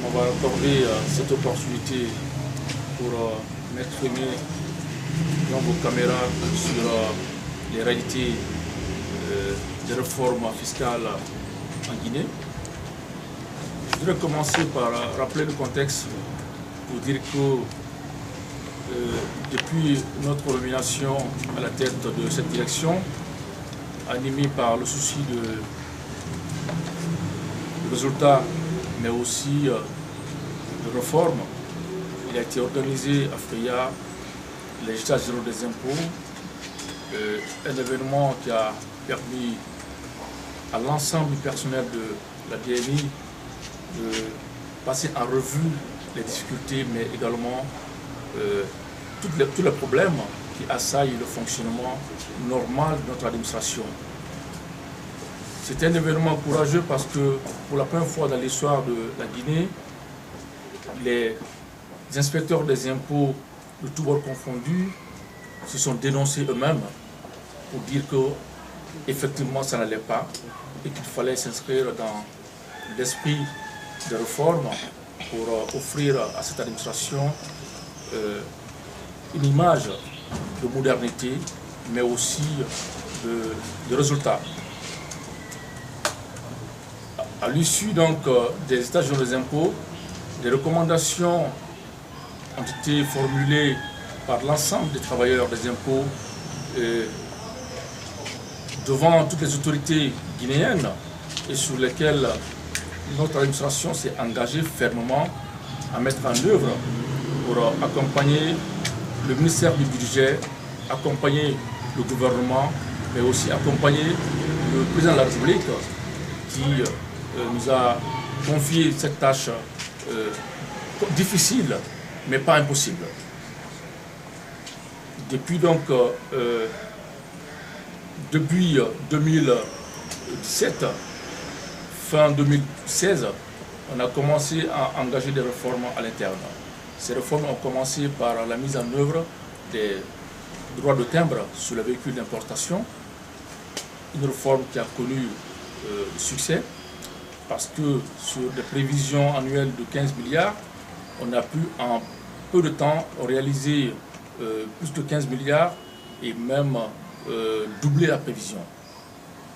on va accorder cette opportunité pour m'exprimer dans vos caméras sur les réalités des réformes fiscales en Guinée. Je voudrais commencer par rappeler le contexte pour dire que depuis notre nomination à la tête de cette direction, animée par le souci de résultats, mais aussi de réforme, il a été organisé à Freya les États généraux des impôts, un événement qui a permis à l'ensemble du personnel de la DNI de passer en revue les difficultés, mais également tous les problèmes qui assaillent le fonctionnement normal de notre administration. C'est un événement courageux parce que pour la première fois dans l'histoire de la Guinée, les inspecteurs des impôts de tous bords confondus se sont dénoncés eux-mêmes pour dire que effectivement ça n'allait pas et qu'il fallait s'inscrire dans l'esprit de réforme pour offrir à cette administration une image de modernité, mais aussi de résultats. À l'issue donc des États généraux des impôts, des recommandations ont été formulées par l'ensemble des travailleurs des impôts devant toutes les autorités guinéennes et sur lesquelles notre administration s'est engagée fermement à mettre en œuvre pour accompagner le ministère du Budget, accompagner le gouvernement, mais aussi accompagner le président de la République qui nous a confié cette tâche difficile, mais pas impossible. Depuis donc, depuis 2017, fin 2016, on a commencé à engager des réformes à l'interne. Ces réformes ont commencé par la mise en œuvre des droits de timbre sur les véhicules d'importation, une réforme qui a connu le succès parce que sur des prévisions annuelles de 15 milliards, on a pu en peu de temps réaliser plus de 15 milliards et même doubler la prévision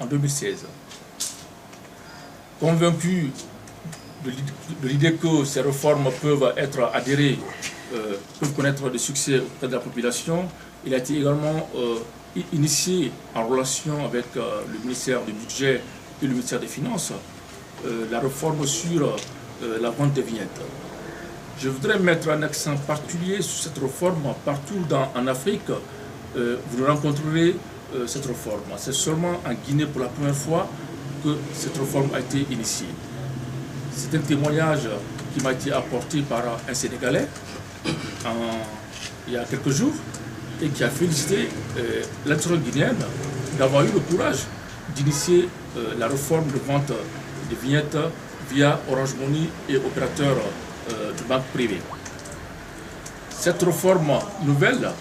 en 2016. Convaincu de l'idée que ces réformes peuvent être adhérées, peuvent connaître des succès auprès de la population, il a été également initié en relation avec le ministère du Budget et le ministère des Finances, la réforme sur la vente des vignettes. Je voudrais mettre un accent particulier sur cette réforme. Partout en Afrique, vous rencontrerez cette réforme. C'est seulement en Guinée pour la première fois que cette réforme a été initiée. C'est un témoignage qui m'a été apporté par un Sénégalais il y a quelques jours et qui a félicité l'administration guinéenne d'avoir eu le courage d'initier la réforme de vente des vignettes via Orange Money et opérateurs de banque privée. Cette réforme nouvelle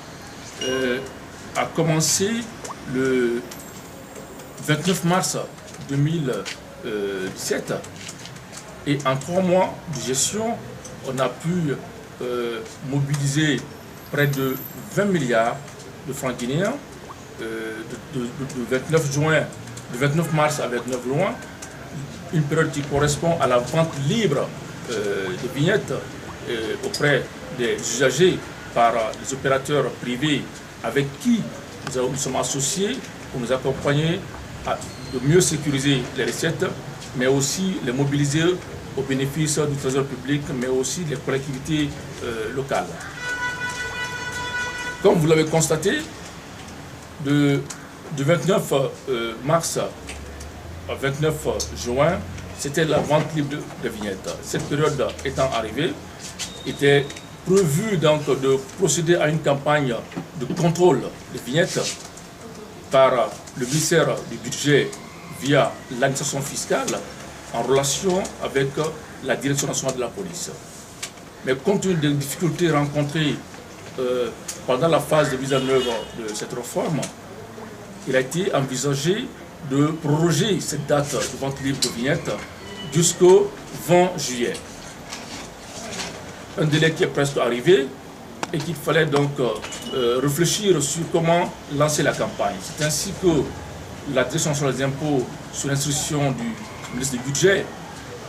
a commencé le 29 mars 2017 et en 3 mois de gestion, on a pu mobiliser près de 20 milliards de francs guinéens de 29 mars à 29 juin, une période qui correspond à la vente libre des vignettes auprès des usagers par les opérateurs privés avec qui nous sommes associés pour nous accompagner à de mieux sécuriser les recettes, mais aussi les mobiliser au bénéfice du trésor public, mais aussi des collectivités locales. Comme vous l'avez constaté, de 29 mars à 29 juin, c'était la vente libre de vignettes. Cette période étant arrivée, était prévu donc de procéder à une campagne de contrôle des vignettes par le ministère du Budget via l'administration fiscale en relation avec la Direction nationale de la police. Mais compte tenu des difficultés rencontrées pendant la phase de mise en œuvre de cette réforme, il a été envisagé de proroger cette date de vente libre de vignettes jusqu'au 20 juillet. un délai qui est presque arrivé et qu'il fallait donc réfléchir sur comment lancer la campagne. C'est ainsi que la Direction nationale des impôts, sous l'instruction du ministre du Budget,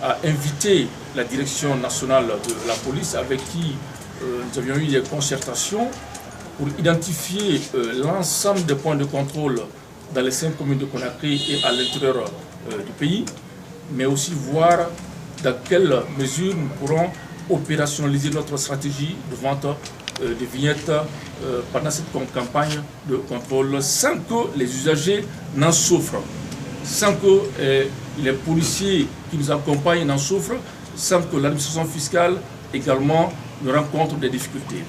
a invité la Direction nationale de la police avec qui nous avions eu des concertations pour identifier l'ensemble des points de contrôle dans les 5 communes de Conakry et à l'intérieur du pays, mais aussi voir dans quelle mesure nous pourrons opérationnaliser notre stratégie de vente de vignettes pendant cette campagne de contrôle sans que les usagers n'en souffrent, sans que les policiers qui nous accompagnent n'en souffrent, sans que l'administration fiscale également ne rencontre des difficultés.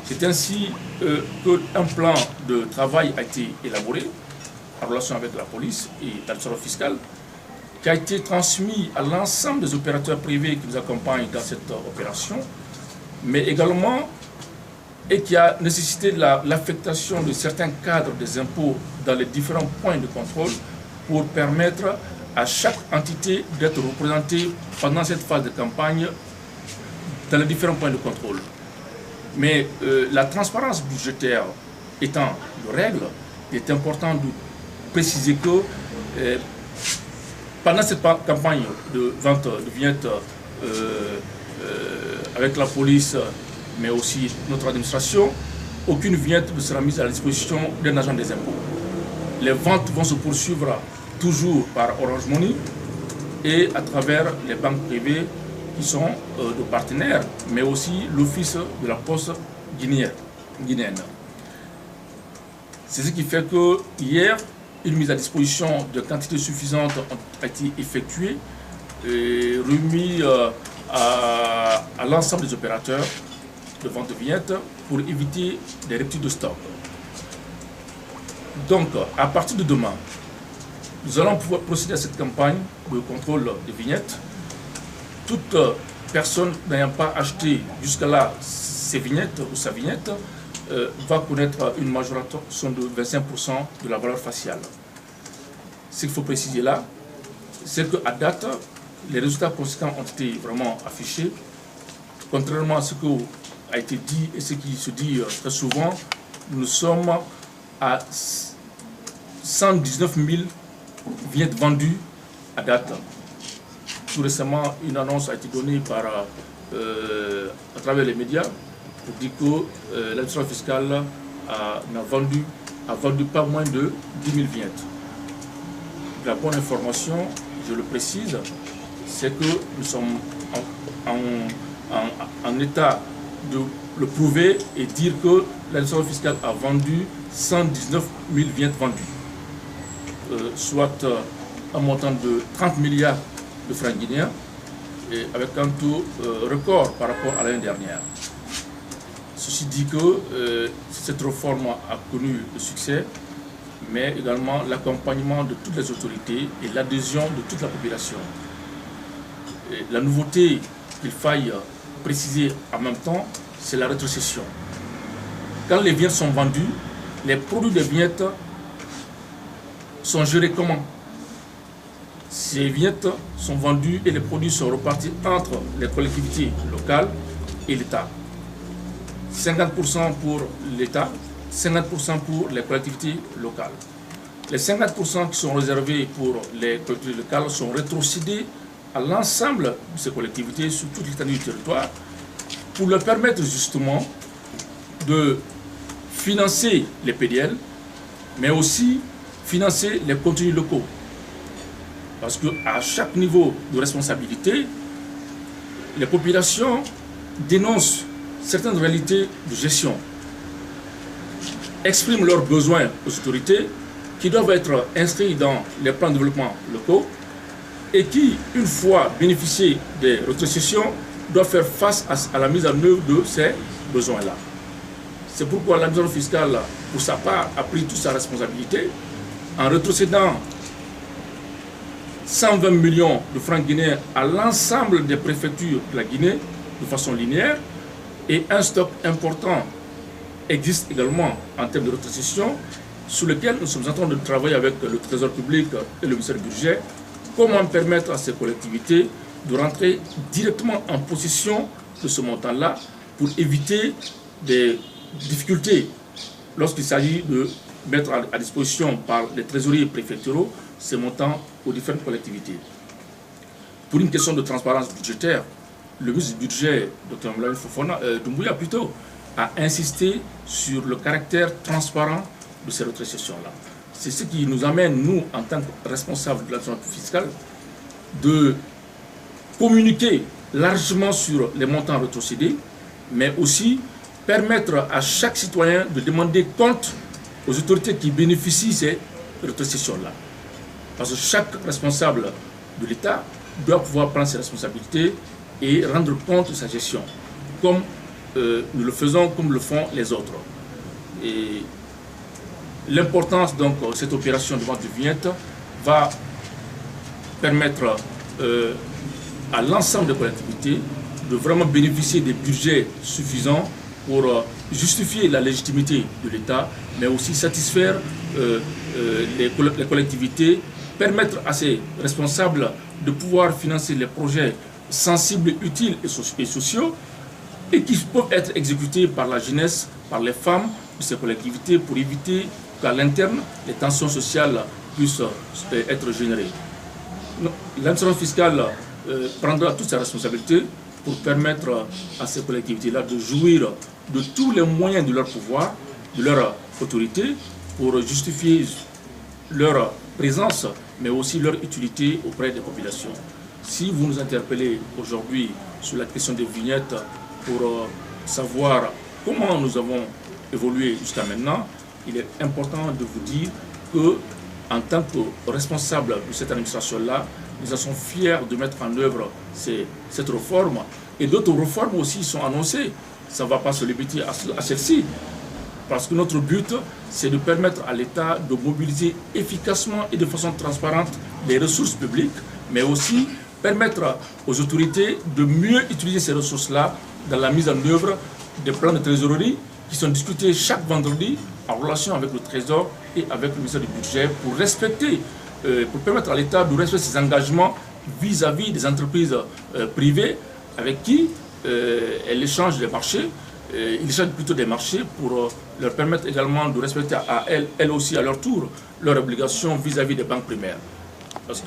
C'est ainsi qu'un plan de travail a été élaboré en relation avec la police et l'administration fiscale, qui a été transmis à l'ensemble des opérateurs privés qui nous accompagnent dans cette opération, mais également et qui a nécessité l'affectation de certains cadres des impôts dans les différents points de contrôle pour permettre à chaque entité d'être représentée pendant cette phase de campagne dans les différents points de contrôle. Mais la transparence budgétaire étant de règle, il est important de préciser que pendant cette campagne de vente de vignettes avec la police, mais aussi notre administration, aucune vignette ne sera mise à la disposition d'un agent des impôts. Les ventes vont se poursuivre toujours par Orange Money et à travers les banques privées qui sont de partenaires, mais aussi l'office de la poste guinéenne. C'est ce qui fait que hier, une mise à disposition de quantités suffisantes a été effectuée et remise à l'ensemble des opérateurs de vente de vignettes pour éviter des ruptures de stock. Donc, à partir de demain, nous allons pouvoir procéder à cette campagne de contrôle des vignettes. Toute personne n'ayant pas acheté jusqu'à là ses vignettes ou sa vignette va connaître une majoration de 25% de la valeur faciale. Ce qu'il faut préciser là, c'est qu'à date, les résultats conséquents ont été vraiment affichés. Contrairement à ce qui a été dit et ce qui se dit très souvent, nous sommes à 119 000 vignettes vendues à date. Tout récemment, une annonce a été donnée à travers les médias pour dire que l'administration fiscale a vendu pas moins de 10 000 vignettes. La bonne information, je le précise, c'est que nous sommes en état de le prouver et dire que l'administration fiscale a vendu 119 000 vignettes vendues, soit un montant de 30 milliards de francs guinéens, et avec un taux record par rapport à l'année dernière. Ceci dit que cette réforme a connu le succès, mais également l'accompagnement de toutes les autorités et l'adhésion de toute la population. Et la nouveauté qu'il faille préciser en même temps, c'est la rétrocession. Quand les vignettes sont vendues, les produits des vignettes sont gérés comment? Ces vignettes sont vendues et les produits sont repartis entre les collectivités locales et l'État. 50% pour l'État, 50% pour les collectivités locales. Les 50% qui sont réservés pour les collectivités locales sont rétrocédés à l'ensemble de ces collectivités sur toute l'étendue du territoire pour leur permettre justement de financer les PDL, mais aussi financer les contenus locaux. Parce qu'à chaque niveau de responsabilité, les populations dénoncent certaines réalités de gestion, expriment leurs besoins aux autorités qui doivent être inscrits dans les plans de développement locaux et qui, une fois bénéficiés des rétrocessions, doivent faire face à la mise en œuvre de ces besoins-là. C'est pourquoi l'administration fiscale, pour sa part, a pris toute sa responsabilité en rétrocédant 120 millions de francs guinéens à l'ensemble des préfectures de la Guinée de façon linéaire, et un stock important existe également en termes de rétrocession sur lequel nous sommes en train de travailler avec le Trésor public et le ministère du Budget. Comment permettre à ces collectivités de rentrer directement en possession de ce montant-là pour éviter des difficultés lorsqu'il s'agit de mettre à disposition par les trésoriers préfectoraux ces montants aux différentes collectivités. Pour une question de transparence budgétaire, le ministre du Budget, Dr Moulaye Doumbouya plutôt, a insisté sur le caractère transparent de ces rétrocessions-là. C'est ce qui nous amène, nous, en tant que responsables de l'administration fiscale, de communiquer largement sur les montants rétrocédés, mais aussi permettre à chaque citoyen de demander compte aux autorités qui bénéficient de ces rétrocessions-là. Parce que chaque responsable de l'État doit pouvoir prendre ses responsabilités et rendre compte de sa gestion, comme nous le faisons, comme le font les autres. Et l'importance donc de cette opération de vente de vignettes va permettre à l'ensemble des collectivités de vraiment bénéficier des budgets suffisants pour justifier la légitimité de l'État, mais aussi satisfaire les collectivités, permettre à ces responsables de pouvoir financer les projets sensibles, utiles et sociaux, et qui peuvent être exécutés par la jeunesse, par les femmes de ces collectivités, pour éviter qu'à l'interne, les tensions sociales puissent être générées. L'administration fiscale prendra toutes ses responsabilités pour permettre à ces collectivités-là de jouir de tous les moyens de leur pouvoir, de leur autorité, pour justifier leur présence, mais aussi leur utilité auprès des populations. Si vous nous interpellez aujourd'hui sur la question des vignettes pour savoir comment nous avons évolué jusqu'à maintenant, il est important de vous dire que, en tant que responsable de cette administration-là, nous sommes fiers de mettre en œuvre cette réforme, et d'autres réformes aussi sont annoncées. Ça ne va pas se limiter à celle-ci, parce que notre but, c'est de permettre à l'État de mobiliser efficacement et de façon transparente les ressources publiques, mais aussi permettre aux autorités de mieux utiliser ces ressources-là dans la mise en œuvre des plans de trésorerie qui sont discutés chaque vendredi en relation avec le Trésor et avec le ministère du Budget pour respecter, pour permettre à l'État de respecter ses engagements vis-à-vis des entreprises privées avec qui elle échange des marchés. Ils échangent plutôt des marchés pour leur permettre également de respecter à elles aussi à leur tour leurs obligations vis-à-vis des banques primaires. Parce que